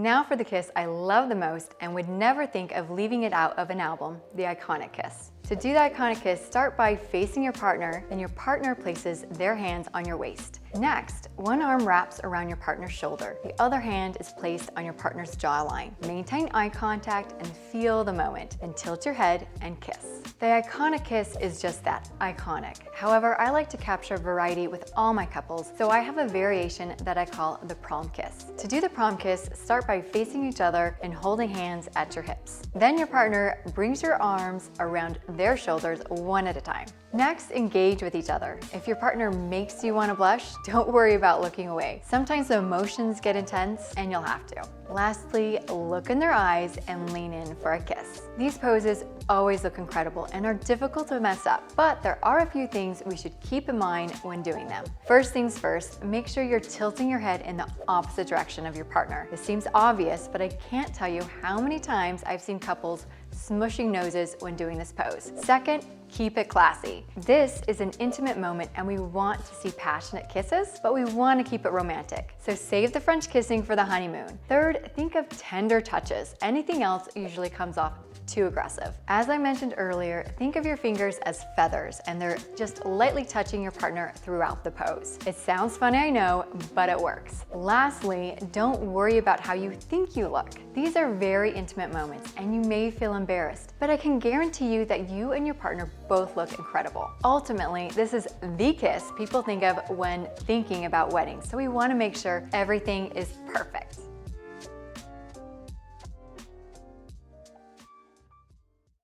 Now for the kiss I love the most and would never think of leaving it out of an album, the iconic kiss. To do the iconic kiss, start by facing your partner, then your partner places their hands on your waist. Next, one arm wraps around your partner's shoulder. The other hand is placed on your partner's jawline. Maintain eye contact and feel the moment, then tilt your head and kiss. The iconic kiss is just that, iconic. However, I like to capture variety with all my couples, so I have a variation that I call the prom kiss. To do the prom kiss, start by facing each other and holding hands at your hips. Then your partner brings your arms around their shoulders one at a time. Next, engage with each other. If your partner makes you want to blush, don't worry about looking away. Sometimes the emotions get intense and you'll have to. Lastly, look in their eyes and lean in for a kiss. These poses always look incredible and are difficult to mess up, but there are a few things we should keep in mind when doing them. First things first, make sure you're tilting your head in the opposite direction of your partner. This seems obvious, but I can't tell you how many times I've seen couples smushing noses when doing this pose. Second, keep it classy. This is an intimate moment and we want to see passionate kisses, but we want to keep it romantic. So save the French kissing for the honeymoon. Third, think of tender touches. Anything else usually comes off too aggressive. As I mentioned earlier, think of your fingers as feathers and they're just lightly touching your partner throughout the pose. It sounds funny, I know, but it works. Lastly, don't worry about how you think you look. These are very intimate moments and you may feel embarrassed, but I can guarantee you that you and your partner both look incredible. Ultimately, this is the kiss people think of when thinking about weddings, so we want to make sure everything is perfect.